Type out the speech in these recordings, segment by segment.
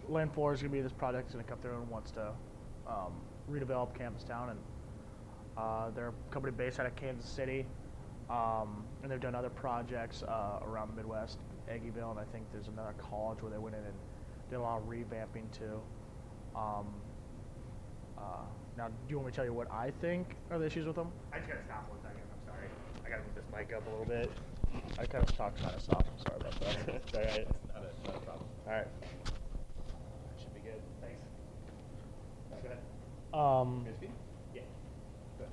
Land 4 is going to be this project that's going to come through and wants to redevelop Campus Town, and they're a company based out of Kansas City, and they've done other projects around the Midwest, Aggieville, and I think there's another college where they went in and did a lot of revamping too. Um, Now, do you want me to tell you what I think are the issues with them? I just got to stop 1 second. I'm sorry. I got to move this mic up a little bit. I kind of talk kind of soft. I'm sorry about that. It's all right. It's not a problem. All right. Should be good. Thanks. Go ahead. Yeah. Good.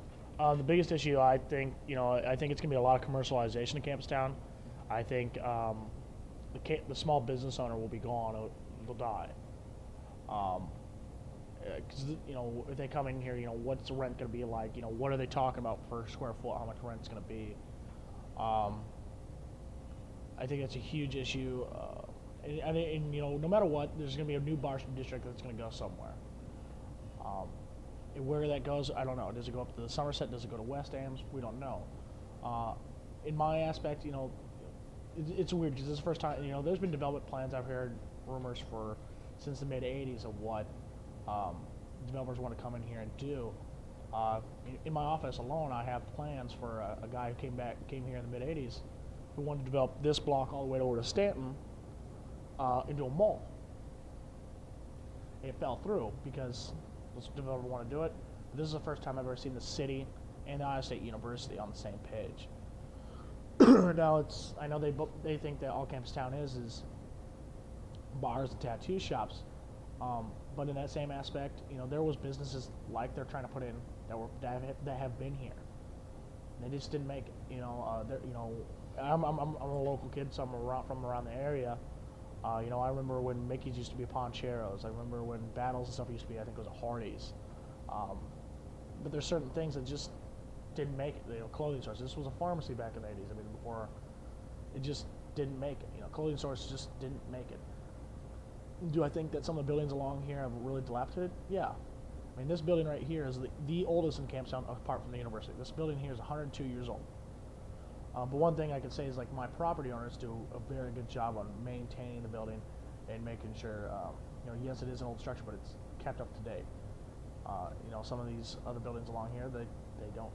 The biggest issue, I think, I think it's going to be a lot of commercialization in Campus Town. I think the small business owner will be gone. They'll die. Because if they come in here, what's the rent going to be like? What are they talking about per square foot? How much rent's going to be? I think that's a huge issue. And no matter what, there's going to be a new bar district that's going to go somewhere. And where that goes, I don't know. Does it go up to the Somerset? Does it go to West Ames? We don't know. In my aspect, it's weird because this is the first time. There's been development plans. I've heard rumors since the mid '80s of what developers want to come in here and do. In my office alone, I have plans for a guy who came here in the mid '80s, who wanted to develop this block all the way over to Stanton into a mall. It fell through because this developer wanted to do it. But this is the first time I've ever seen the city and the Iowa State University on the same page. Now I know they think that all Campus Town is bars and tattoo shops. But in that same aspect, there was businesses like they're trying to put in that have been here. They just didn't make it. I'm a local kid, so I'm from around the area. I remember when Mickey's used to be Poncheros. I remember when Battles and stuff used to be, I think it was a Hardee's. But there's certain things that just didn't make it. Clothing stores. This was a pharmacy back in the '80s. I mean, before it just didn't make it. Clothing stores just didn't make it. Do I think that some of the buildings along here have really dilapidated? Yeah. I mean, this building right here is the oldest in Campus Town apart from the university. This building here is 102 years old. But one thing I can say is my property owners do a very good job on maintaining the building and making sure, yes, it is an old structure, but it's kept up to date. Some of these other buildings along here, they don't.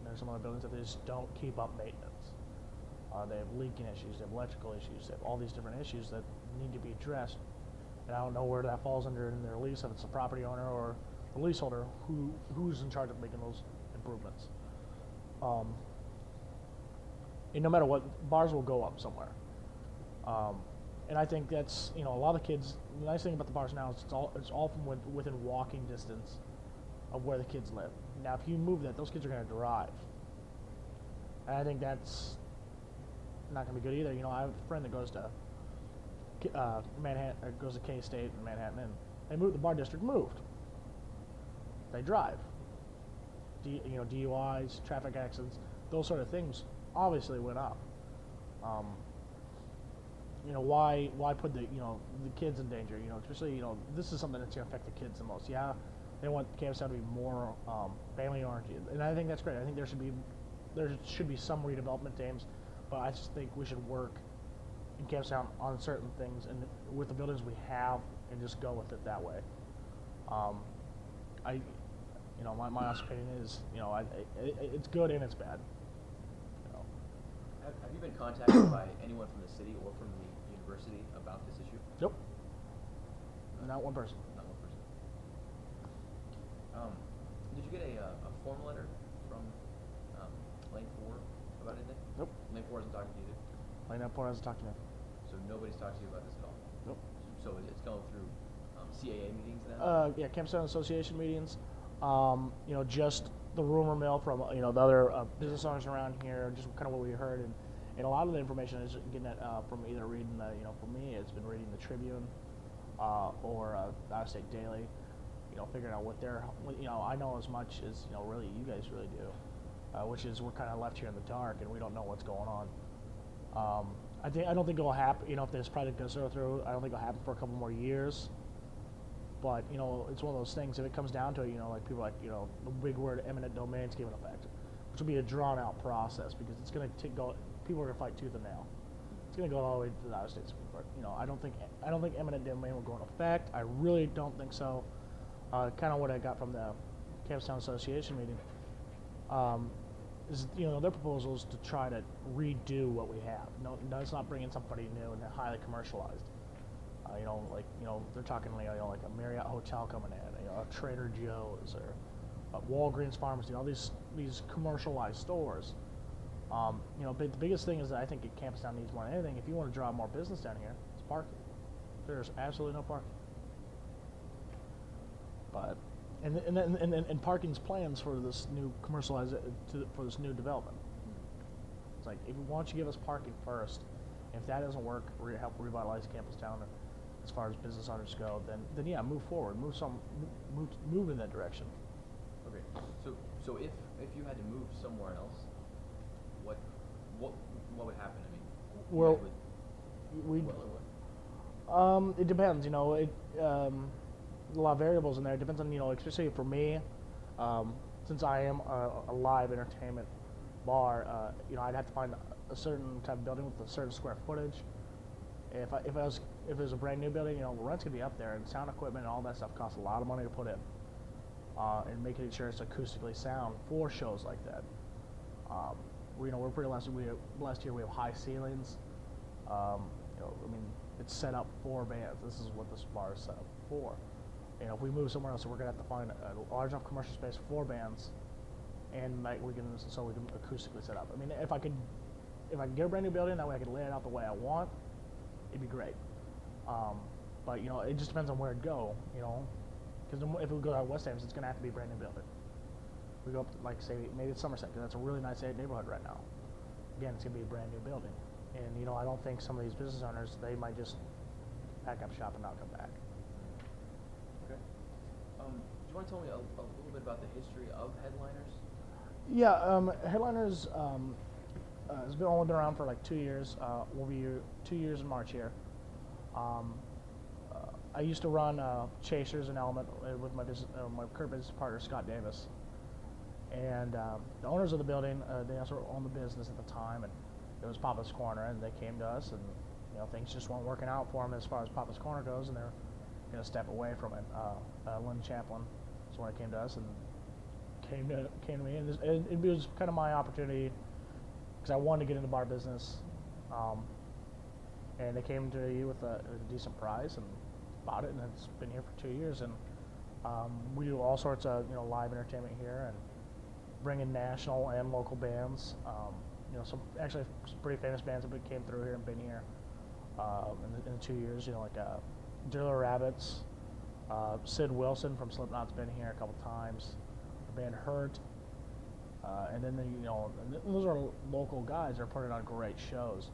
There's some other buildings that they just don't keep up maintenance. They have leaking issues, they have electrical issues, they have all these different issues that need to be addressed. And I don't know where that falls under in their lease, if it's the property owner or the leaseholder who's in charge of making those improvements. And no matter what, bars will go up somewhere. And I think that's, a lot of kids, the nice thing about the bars now is it's all from within walking distance of where the kids live. Now, if you move that, those kids are going to drive. And I think that's not going to be good either. I have a friend that goes to Manhattan, goes to K-State in Manhattan, and the bar district moved. They drive. DUIs, traffic accidents, those sort of things obviously went up. Why put the kids in danger? Especially this is something that's going to affect the kids the most. Yeah, they want Campus Town to be more family oriented, and I think that's great. I think there should be some redevelopment to Ames, but I just think we should work in Campus Town on certain things and with the buildings we have and just go with it that way. My honest opinion is, it's good and it's bad. Have you been contacted by anyone from the city or from the university about this issue? Nope. Not one person. Not one person. Did you get a formal letter from Lane 4 about anything? Nope. Lane 4 isn't talking to you? Lane 4 hasn't talked to me. So nobody's talked to you about this at all? Nope. So it's going through CAA meetings then? Yeah, Campus Town Association meetings. Just the rumor mill from the other business owners around here, just kind of what we heard, and a lot of the information is getting it from either reading for me, it's been reading the Tribune or Iowa State Daily, figuring out what they're, I know as much as really you guys really do, which is we're kind of left here in the dark and we don't know what's going on. I don't think it'll happen. If this project goes through, I don't think it'll happen for a couple more years. But it's one of those things. If it comes down to it, like people the big word eminent domain's given effect, which will be a drawn out process because it's going to go. People are going to fight tooth and nail. It's going to go all the way to the Iowa State Supreme Court. But I don't think eminent domain will go into effect. I really don't think so. Kind of what I got from the Campus Town Association meeting is their proposal is to try to redo what we have. No, it's not bringing somebody new and highly commercialized. They're talking like a Marriott hotel coming in, a Trader Joe's or a Walgreens pharmacy, all these commercialized stores. But the biggest thing is that I think Campus Town needs more than anything. If you want to draw more business down here, it's parking. There's absolutely no parking. But and parking's plans for this new for this new development. It's like, why don't you give us parking first? If that doesn't work, help revitalize Campus Town as far as business owners go, then yeah, move forward, move in that direction. Okay, so if you had to move somewhere else, what would happen? I mean, Well, what? it depends. A lot of variables in there. It depends on especially for me, since I am a live entertainment bar. I'd have to find a certain type of building with a certain square footage. If it was a brand new building, the rent's gonna be up there, and sound equipment and all that stuff costs a lot of money to put in, and making sure it's acoustically sound for shows like that. We're pretty last year we have high ceilings. It's set up for bands. This is what this bar is set up for. If we move somewhere else, we're gonna have to find a large enough commercial space for bands, and we can acoustically set up. I mean, if I could get a brand new building, that way I could lay it out the way I want, it'd be great. But it just depends on where it'd go. Because if we go out West Ames, it's gonna have to be a brand new building. We go up to, say maybe it's Somerset, because that's a really nice neighborhood right now. Again, it's gonna be a brand new building, and I don't think some of these business owners, they might just pack up shop and not come back. Okay. Do you want to tell me a little bit about the history of Headliners? Yeah, Headliners has only been around for like 2 years. We'll be 2 years in March here. I used to run Chasers and Element with my current business partner Scott Davis, and the owners of the building, they also owned the business at the time, and it was Papa's Corner, and they came to us, and things just weren't working out for them as far as Papa's Corner goes, and they're going to step away from it. Lynn Chaplin is when it came to us and came to me, and it was kind of my opportunity because I wanted to get into the bar business, and they came to you with a decent price and bought it, and it's been here for 2 years, and we do all sorts of live entertainment here and bring in national and local bands. Some pretty famous bands that came through here and been here in the 2 years. Like Diller Rabbits, Sid Wilson from Slipknot's been here a couple times. The band Hurt, and then those are local guys that are putting on great shows.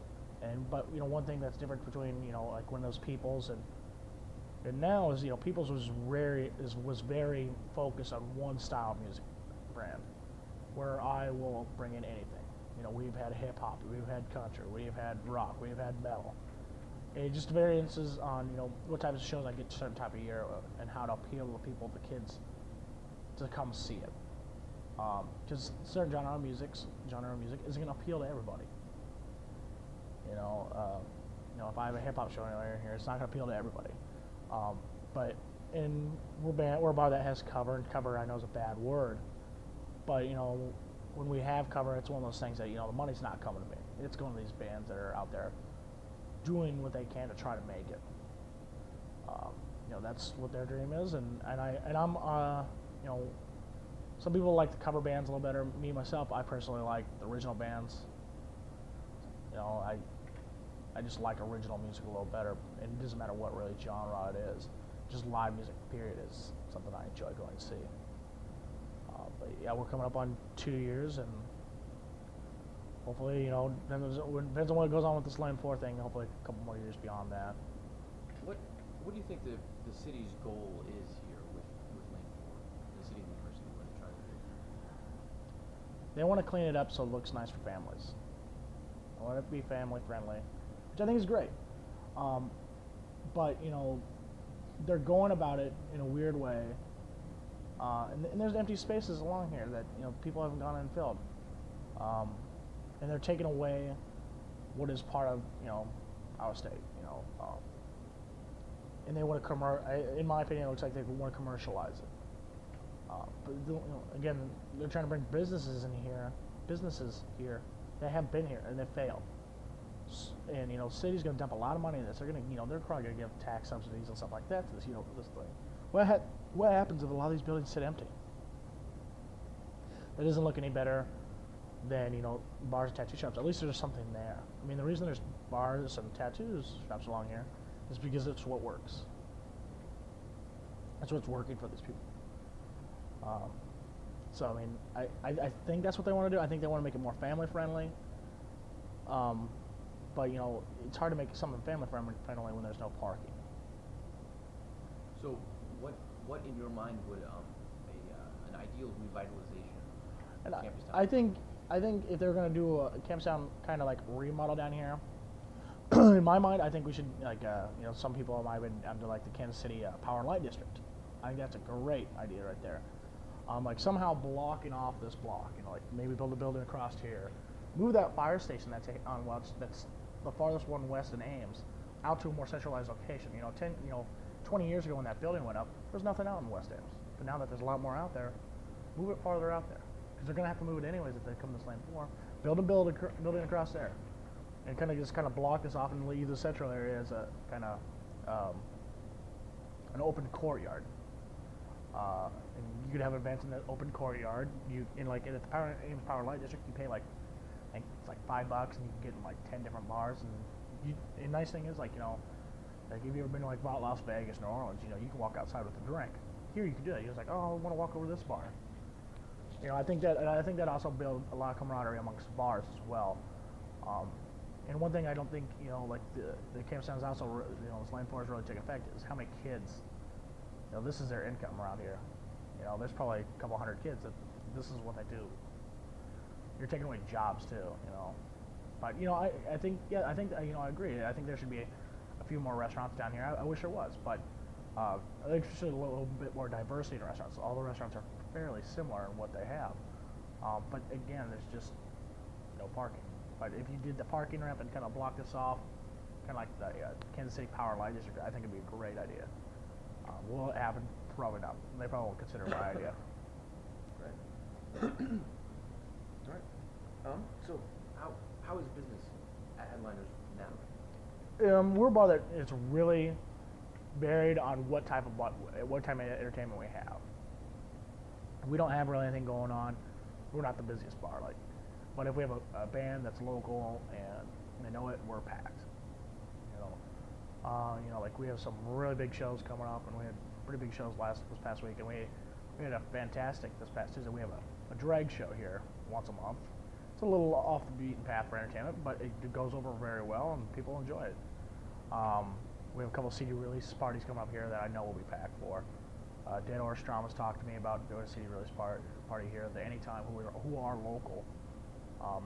But one thing that's different between like when those Peoples and now is Peoples was very focused on one style of music brand, where I will bring in anything. We've had hip hop, we've had country, we've had rock, we've had metal. It just variances on what types of shows I get a certain type of year and how to appeal to the people, the kids, to come see it. Because certain genre of music isn't going to appeal to everybody. If I have a hip hop show anywhere here, it's not going to appeal to everybody. But we're a bar that has cover, and cover I know is a bad word, but when we have cover, it's one of those things that the money's not coming to me. It's going to these bands that are out there doing what they can to try to make it. That's what their dream is, and I'm some people like the cover bands a little better. Me myself, I personally like the original bands. I just like original music a little better, and it doesn't matter what really genre it is. Just live music, period, is something I enjoy going to see. But yeah, we're coming up on 2 years, and hopefully, depends on what goes on with this Lane 4 thing. Hopefully, a couple more years beyond that. What do you think the city's goal is here with Lane 4? The city and university, what they're trying to do? They want to clean it up so it looks nice for families. I want it to be family friendly, which I think is great. But they're going about it in a weird way. And there's empty spaces along here that people haven't gone and filled, and they're taking away what is part of out of state. And they want to in my opinion, it looks like they want to commercialize it. But again, they're trying to bring businesses here that have been here and they failed. And city's going to dump a lot of money in this. They're going to, they're probably going to give tax subsidies and stuff like that to this, this thing. What happens if a lot of these buildings sit empty? That doesn't look any better than bars and tattoo shops. At least there's something there. I mean, the reason there's bars and tattoo shops along here is because it's what works. That's what's working for these people. So I mean, I think that's what they want to do. I think they want to make it more family friendly. But it's hard to make something family friendly when there's no parking. So what in your mind would an ideal revitalization And of Campus Town? I think if they're going to do a Campus Town kind of like remodel down here, in my mind, I think we should some people might have been under like the Kansas City Power and Light District. I think that's a great idea right there. Like somehow blocking off this block, like maybe build a building across here, move that fire station that's that's the farthest one west in Ames out to a more centralized location. 20 years ago when that building went up, there was nothing out in West Ames. But now that there's a lot more out there, move it farther out there because they're going to have to move it anyways if they come to this land for. Building across there, and kind of block this off and leave the central area as a kind of an open courtyard. And you could have events in that open courtyard. At the Ames Power Light District, you pay I think it's like $5, and you can get in like 10 different bars. And the nice thing is like if you've ever been to like Las Vegas, New Orleans, you can walk outside with a drink. Here you can do that. You're like, oh, I want to walk over to this bar. I think that also builds a lot of camaraderie amongst bars as well. And one thing I don't think like the Campus Town is also this land for is really take effect is how many kids. This is their income around here. There's probably a couple hundred kids that this is what they do. You're taking away jobs too, But I think I agree. I think there should be a few more restaurants down here. I wish there was, but I think there should be a little bit more diversity in restaurants. All the restaurants are fairly similar in what they have, but again, there's just no parking. But if you did the parking ramp and kind of block this off, kind of like the Kansas City Power Light District, I think it'd be a great idea. Will it happen? Probably not. They probably won't consider my idea. Right. All right. So how is business at Headliners now? We're about that. It's really varied on what type of entertainment we have. We don't have really anything going on. We're not the busiest bar, but if we have a band that's local and they know it, we're packed. Like we have some really big shows coming up, and we had pretty big shows this past week, and we had a fantastic this past Tuesday. We have a drag show here once a month. It's a little off the beaten path for entertainment, but it goes over very well, and people enjoy it. We have a couple CD release parties coming up here that I know will be packed for. Dead Horse Dramas talked to me about doing a CD release party here. At Anytime, who are local,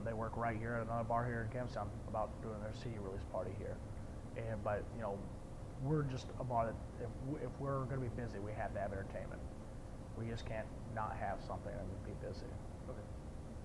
they work right here at another bar here in Campus Town about doing their CD release party here. But we're just a bar that if we're going to be busy, we have to have entertainment. We just can't not have something and be busy. Okay.